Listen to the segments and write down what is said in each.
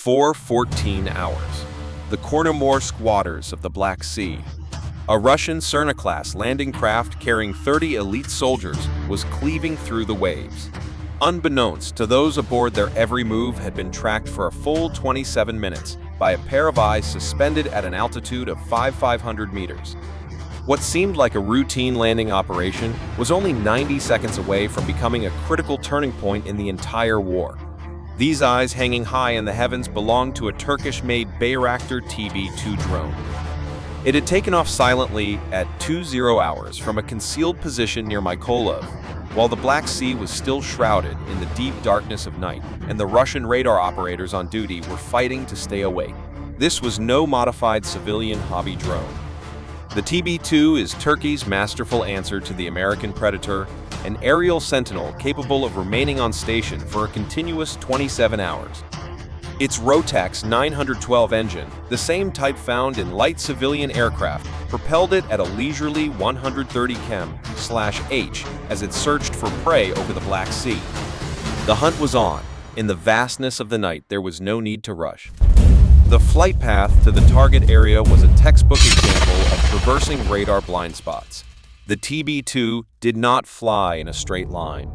For 14 hours, the Chornomorsk waters of the Black Sea, a Russian Serna-class landing craft carrying 30 elite soldiers was cleaving through the waves. Unbeknownst to those aboard, their every move had been tracked for a full 27 minutes by a pair of eyes suspended at an altitude of 500 meters. What seemed like a routine landing operation was only 90 seconds away from becoming a critical turning point in the entire war. These eyes hanging high in the heavens belonged to a Turkish-made Bayraktar TB2 drone. It had taken off silently at 20 hours from a concealed position near Mykolaiv, while the Black Sea was still shrouded in the deep darkness of night, and the Russian radar operators on duty were fighting to stay awake. This was no modified civilian hobby drone. The TB2 is Turkey's masterful answer to the American Predator, an aerial sentinel capable of remaining on station for a continuous 27 hours. Its Rotax 912 engine, the same type found in light civilian aircraft, propelled it at a leisurely 130 km/h as it searched for prey over the Black Sea. The hunt was on. In the vastness of the night, there was no need to rush. The flight path to the target area was a textbook example of traversing radar blind spots. The TB2 did not fly in a straight line.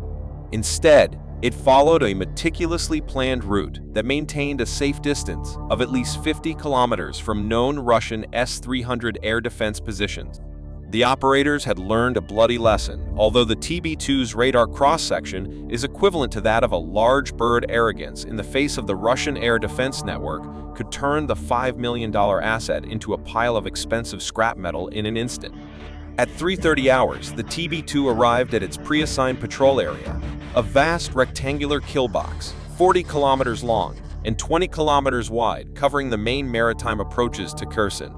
Instead, it followed a meticulously planned route that maintained a safe distance of at least 50 kilometers from known Russian S-300 air defense positions. The operators had learned a bloody lesson. Although the TB2's radar cross-section is equivalent to that of a large bird, arrogance in the face of the Russian air defense network could turn the $5 million asset into a pile of expensive scrap metal in an instant. At 3:30 hours, the TB2 arrived at its pre-assigned patrol area, a vast rectangular kill box, 40 kilometers long and 20 kilometers wide, covering the main maritime approaches to Kherson.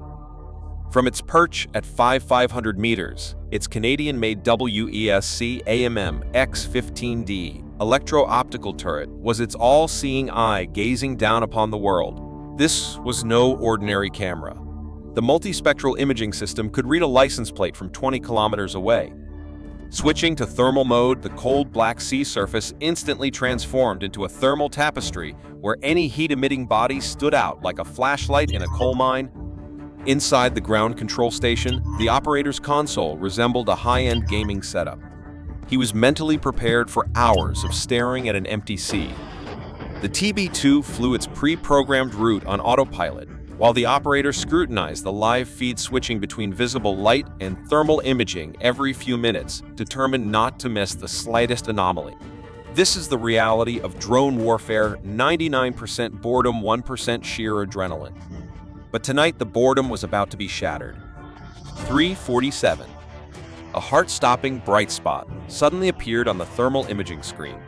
From its perch at 500 meters, its Canadian-made WESC AMM X-15D electro-optical turret was its all-seeing eye gazing down upon the world. This was no ordinary camera. The multispectral imaging system could read a license plate from 20 kilometers away. Switching to thermal mode, the cold Black Sea surface instantly transformed into a thermal tapestry where any heat-emitting body stood out like a flashlight in a coal mine. Inside the ground control station, the operator's console resembled a high-end gaming setup. He was mentally prepared for hours of staring at an empty sea. The TB2 flew its pre-programmed route on autopilot, while the operator scrutinized the live feed switching between visible light and thermal imaging every few minutes, determined not to miss the slightest anomaly. This is the reality of drone warfare: 99% boredom, 1% sheer adrenaline. But tonight the boredom was about to be shattered. 3:47. A heart-stopping bright spot suddenly appeared on the thermal imaging screen.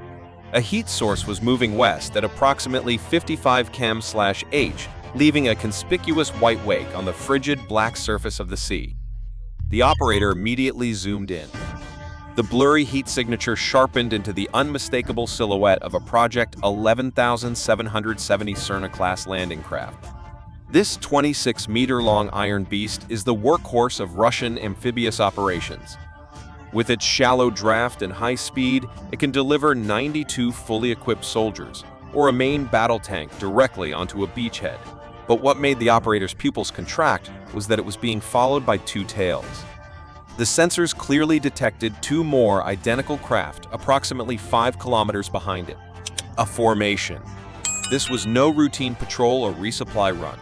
A heat source was moving west at approximately 55 km/h, leaving a conspicuous white wake on the frigid black surface of the sea. The operator immediately zoomed in. The blurry heat signature sharpened into the unmistakable silhouette of a Project 11,770 Serna-class landing craft. This 26-meter-long iron beast is the workhorse of Russian amphibious operations. With its shallow draft and high speed, it can deliver 92 fully equipped soldiers, or a main battle tank, directly onto a beachhead. But what made the operator's pupils contract was that it was being followed by two tails. The sensors clearly detected two more identical craft approximately 5 kilometers behind it. A formation. This was no routine patrol or resupply run.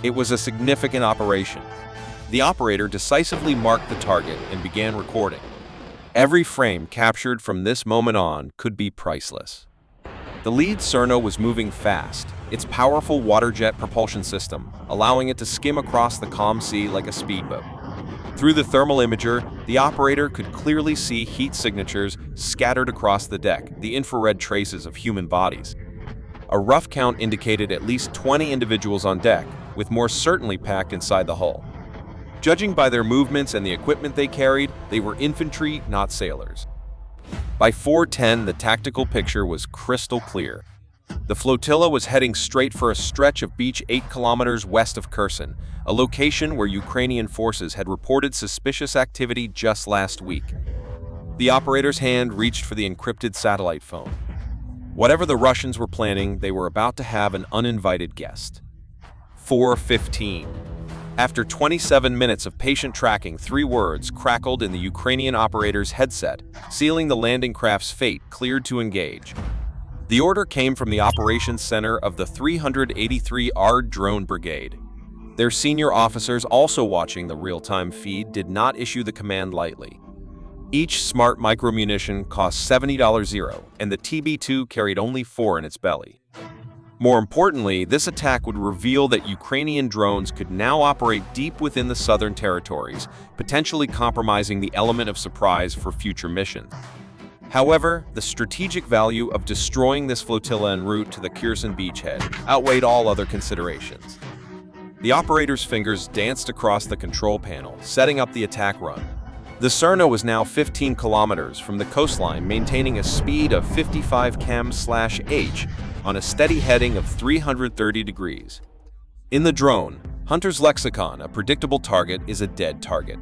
It was a significant operation. The operator decisively marked the target and began recording. Every frame captured from this moment on could be priceless. The lead Serna was moving fast, its powerful water jet propulsion system allowing it to skim across the calm sea like a speedboat. Through the thermal imager, the operator could clearly see heat signatures scattered across the deck, the infrared traces of human bodies. A rough count indicated at least 20 individuals on deck, with more certainly packed inside the hull. Judging by their movements and the equipment they carried, they were infantry, not sailors. By 4:10, the tactical picture was crystal clear. The flotilla was heading straight for a stretch of beach 8 kilometers west of Kherson, a location where Ukrainian forces had reported suspicious activity just last week. The operator's hand reached for the encrypted satellite phone. Whatever the Russians were planning, they were about to have an uninvited guest. 4:15. After 27 minutes of patient tracking, 3 words crackled in the Ukrainian operator's headset, sealing the landing craft's fate, cleared to engage. The order came from the operations center of the 383 ARD Drone Brigade. Their senior officers, also watching the real-time feed, did not issue the command lightly. Each smart micromunition cost $70, and the TB2 carried only 4 in its belly. More importantly, this attack would reveal that Ukrainian drones could now operate deep within the southern territories, potentially compromising the element of surprise for future missions. However, the strategic value of destroying this flotilla en route to the Kherson beachhead outweighed all other considerations. The operator's fingers danced across the control panel, setting up the attack run. The Serna was now 15 kilometers from the coastline, maintaining a speed of 55 km/h on a steady heading of 330 degrees. In the drone, Hunter's lexicon, a predictable target is a dead target.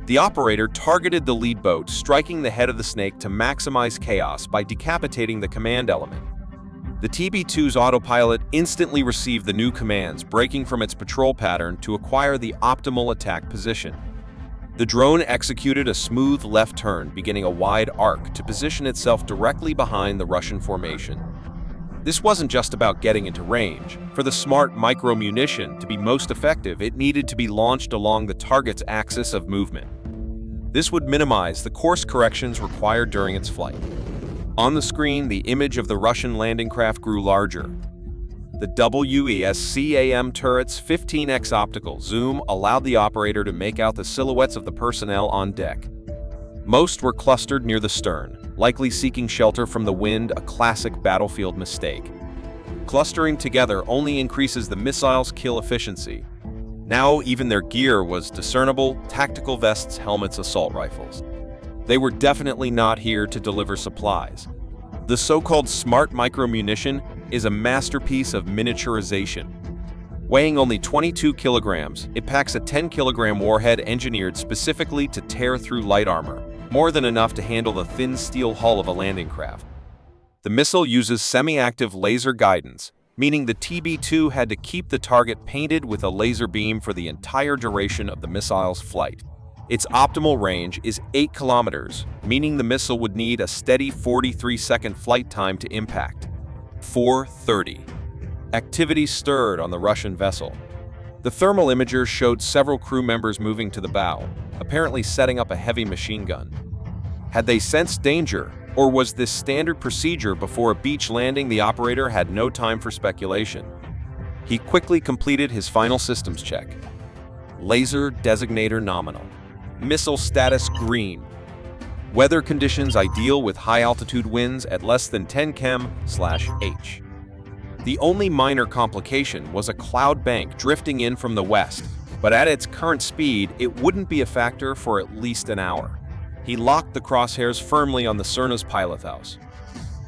The operator targeted the lead boat, striking the head of the snake to maximize chaos by decapitating the command element. The TB2's autopilot instantly received the new commands, breaking from its patrol pattern to acquire the optimal attack position. The drone executed a smooth left turn, beginning a wide arc to position itself directly behind the Russian formation. This wasn't just about getting into range. For the smart micro-munition to be most effective, it needed to be launched along the target's axis of movement. This would minimize the course corrections required during its flight. On the screen, the image of the Russian landing craft grew larger. The WESCAM turret's 15x optical zoom allowed the operator to make out the silhouettes of the personnel on deck. Most were clustered near the stern, likely seeking shelter from the wind, a classic battlefield mistake. Clustering together only increases the missile's kill efficiency. Now even their gear was discernible: tactical vests, helmets, assault rifles. They were definitely not here to deliver supplies. The so-called smart micromunition is a masterpiece of miniaturization. Weighing only 22 kilograms, it packs a 10-kilogram warhead engineered specifically to tear through light armor, more than enough to handle the thin steel hull of a landing craft. The missile uses semi-active laser guidance, meaning the TB2 had to keep the target painted with a laser beam for the entire duration of the missile's flight. Its optimal range is 8 kilometers, meaning the missile would need a steady 43-second flight time to impact. 4:30. Activity stirred on the Russian vessel. The thermal imager showed several crew members moving to the bow, apparently setting up a heavy machine gun. Had they sensed danger, or was this standard procedure before a beach landing? The operator had no time for speculation. He quickly completed his final systems check. Laser designator nominal. Missile status green. Weather conditions ideal with high-altitude winds at less than 10 km/h. The only minor complication was a cloud bank drifting in from the west, but at its current speed, it wouldn't be a factor for at least an hour. He locked the crosshairs firmly on the Serna's pilot house.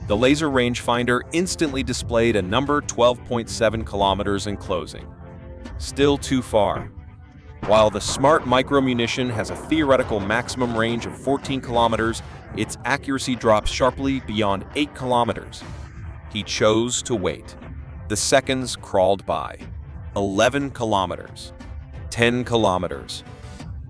The laser rangefinder instantly displayed a number: 12.7 kilometers in closing. Still too far. While the smart micromunition has a theoretical maximum range of 14 kilometers, its accuracy drops sharply beyond 8 kilometers. He chose to wait. The seconds crawled by. 11 kilometers. 10 kilometers.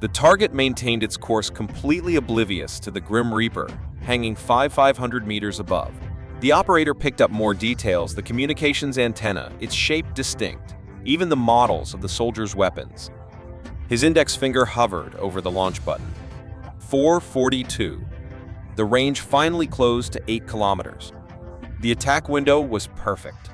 The target maintained its course completely oblivious to the Grim Reaper, hanging 500 meters above. The operator picked up more details: the communications antenna, its shape distinct, even the models of the soldiers' weapons. His index finger hovered over the launch button. 4:42. The range finally closed to 8 kilometers. The attack window was perfect.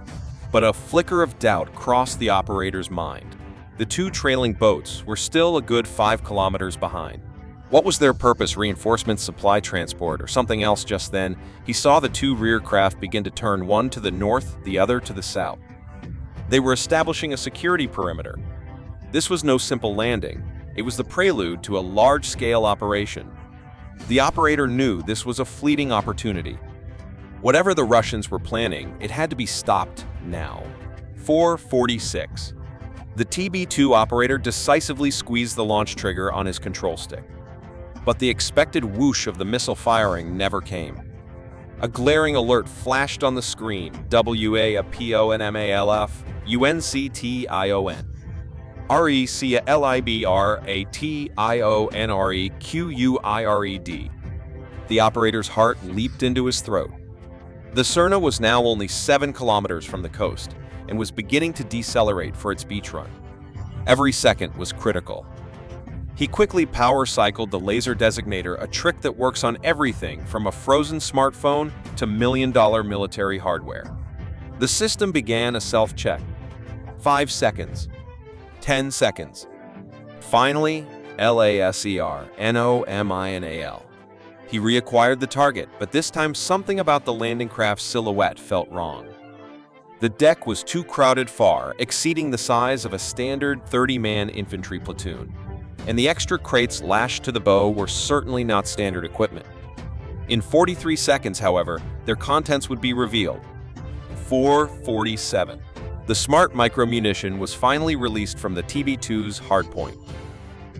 But a flicker of doubt crossed the operator's mind. The 2 trailing boats were still a good 5 kilometers behind. What was their purpose? Reinforcements, supply transport, or something else? Just then, he saw the 2 rear craft begin to turn, one to the north, the other to the south. They were establishing a security perimeter. This was no simple landing. It was the prelude to a large-scale operation. The operator knew this was a fleeting opportunity. Whatever the Russians were planning, it had to be stopped now. 4:46. The TB2 operator decisively squeezed the launch trigger on his control stick. But the expected whoosh of the missile firing never came. A glaring alert flashed on the screen: WAPONMALF UNCTION RECLIBRATIONREQUIRED. The operator's heart leaped into his throat. The Serna was now only 7 kilometers from the coast and was beginning to decelerate for its beach run. Every second was critical. He quickly power-cycled the laser designator, a trick that works on everything from a frozen smartphone to million-dollar military hardware. The system began a self-check. 5 seconds. 10 seconds. Finally, LASERNOMINAL. He reacquired the target, but this time something about the landing craft's silhouette felt wrong. The deck was too crowded, far exceeding the size of a standard 30-man infantry platoon, and the extra crates lashed to the bow were certainly not standard equipment. In 43 seconds, however, their contents would be revealed. 4:47. The smart micro-munition was finally released from the TB2's hardpoint.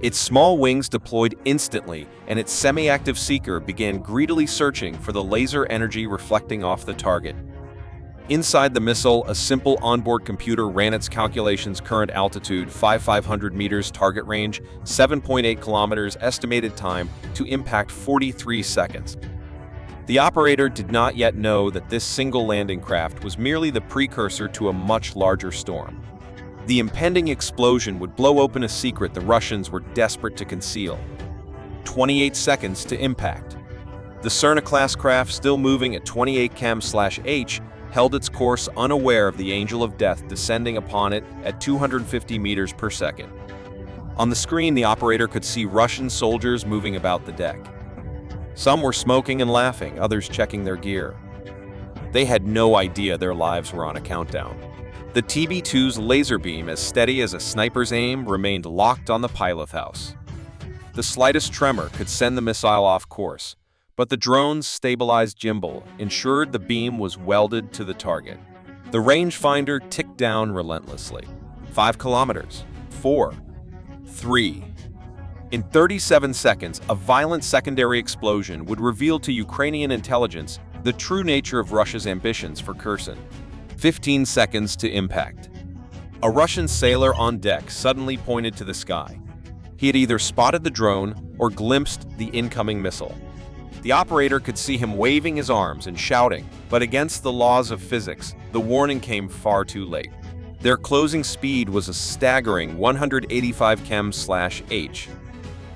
Its small wings deployed instantly, and its semi-active seeker began greedily searching for the laser energy reflecting off the target. Inside the missile, a simple onboard computer ran its calculations: current altitude 5,500 meters, target range 7.8 kilometers, estimated time to impact 43 seconds. The operator did not yet know that this single landing craft was merely the precursor to a much larger storm. The impending explosion would blow open a secret the Russians were desperate to conceal. 28 seconds to impact. The Serna-class craft, still moving at 28 km/h, held its course, unaware of the angel of death descending upon it at 250 meters per second. On the screen, the operator could see Russian soldiers moving about the deck. Some were smoking and laughing, others checking their gear. They had no idea their lives were on a countdown. The TB2's laser beam, as steady as a sniper's aim, remained locked on the pilot house. The slightest tremor could send the missile off course, but the drone's stabilized gimbal ensured the beam was welded to the target. The rangefinder ticked down relentlessly. 5 kilometers. 4. 3. In 37 seconds, a violent secondary explosion would reveal to Ukrainian intelligence the true nature of Russia's ambitions for Kherson. 15 seconds to impact. A Russian sailor on deck suddenly pointed to the sky. He had either spotted the drone or glimpsed the incoming missile. The operator could see him waving his arms and shouting, but against the laws of physics, the warning came far too late. Their closing speed was a staggering 185 km/h.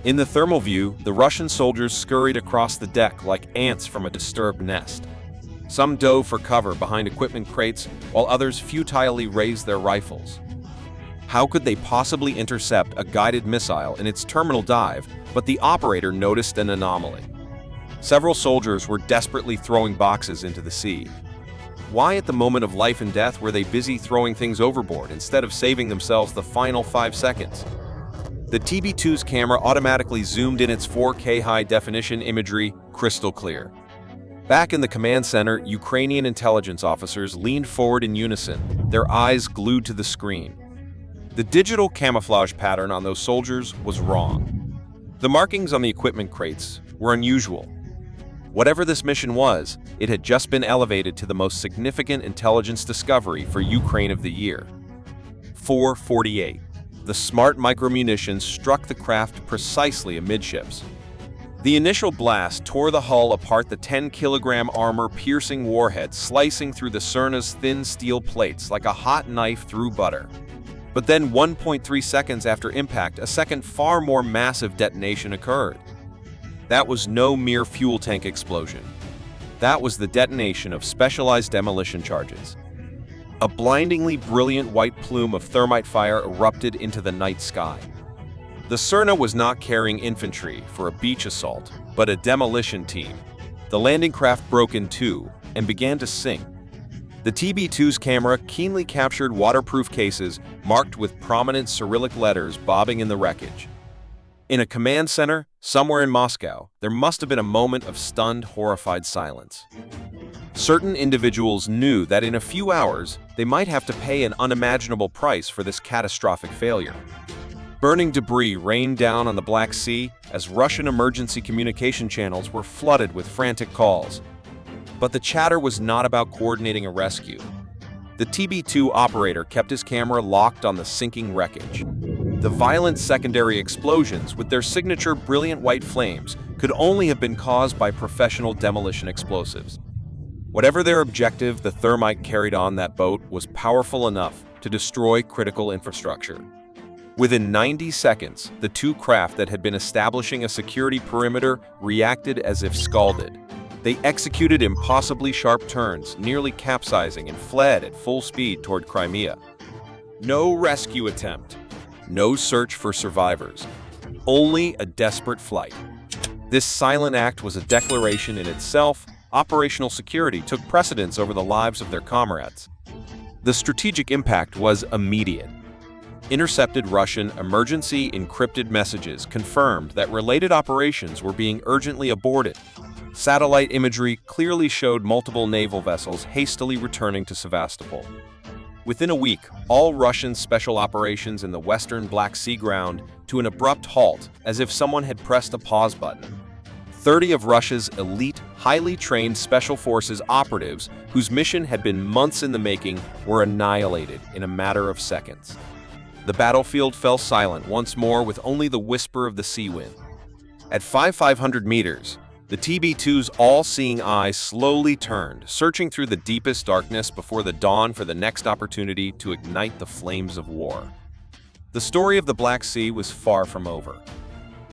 In the thermal view, the Russian soldiers scurried across the deck like ants from a disturbed nest. Some dove for cover behind equipment crates, while others futilely raised their rifles. How could they possibly intercept a guided missile in its terminal dive? But the operator noticed an anomaly. Several soldiers were desperately throwing boxes into the sea. Why, at the moment of life and death, were they busy throwing things overboard instead of saving themselves the final 5 seconds? The TB2's camera automatically zoomed in its 4K high-definition imagery, crystal clear. Back in the command center, Ukrainian intelligence officers leaned forward in unison, their eyes glued to the screen. The digital camouflage pattern on those soldiers was wrong. The markings on the equipment crates were unusual. Whatever this mission was, it had just been elevated to the most significant intelligence discovery for Ukraine of the year. 4:48. The smart micromunition struck the craft precisely amidships. The initial blast tore the hull apart, the 10-kilogram armor-piercing warhead slicing through the Serna's thin steel plates like a hot knife through butter. But then 1.3 seconds after impact, a second far more massive detonation occurred. That was no mere fuel tank explosion. That was the detonation of specialized demolition charges. A blindingly brilliant white plume of thermite fire erupted into the night sky. The Serna was not carrying infantry for a beach assault, but a demolition team. The landing craft broke in two and began to sink. The TB2's camera keenly captured waterproof cases marked with prominent Cyrillic letters bobbing in the wreckage. In a command center, somewhere in Moscow, there must have been a moment of stunned, horrified silence. Certain individuals knew that in a few hours, they might have to pay an unimaginable price for this catastrophic failure. Burning debris rained down on the Black Sea as Russian emergency communication channels were flooded with frantic calls. But the chatter was not about coordinating a rescue. The TB2 operator kept his camera locked on the sinking wreckage. The violent secondary explosions, with their signature brilliant white flames, could only have been caused by professional demolition explosives. Whatever their objective, the thermite carried on that boat was powerful enough to destroy critical infrastructure. Within 90 seconds, the two craft that had been establishing a security perimeter reacted as if scalded. They executed impossibly sharp turns, nearly capsizing, and fled at full speed toward Crimea. No rescue attempt. No search for survivors. Only a desperate flight. This silent act was a declaration in itself. Operational security took precedence over the lives of their comrades. The strategic impact was immediate. Intercepted Russian emergency encrypted messages confirmed that related operations were being urgently aborted. Satellite imagery clearly showed multiple naval vessels hastily returning to Sevastopol. Within a week, all Russian special operations in the western Black Sea ground to an abrupt halt, as if someone had pressed a pause button. 30 of Russia's elite, highly trained special forces operatives, whose mission had been months in the making, were annihilated in a matter of seconds. The battlefield fell silent once more with only the whisper of the sea wind. At 500 meters, the TB2's all-seeing eye slowly turned, searching through the deepest darkness before the dawn for the next opportunity to ignite the flames of war. The story of the Black Sea was far from over.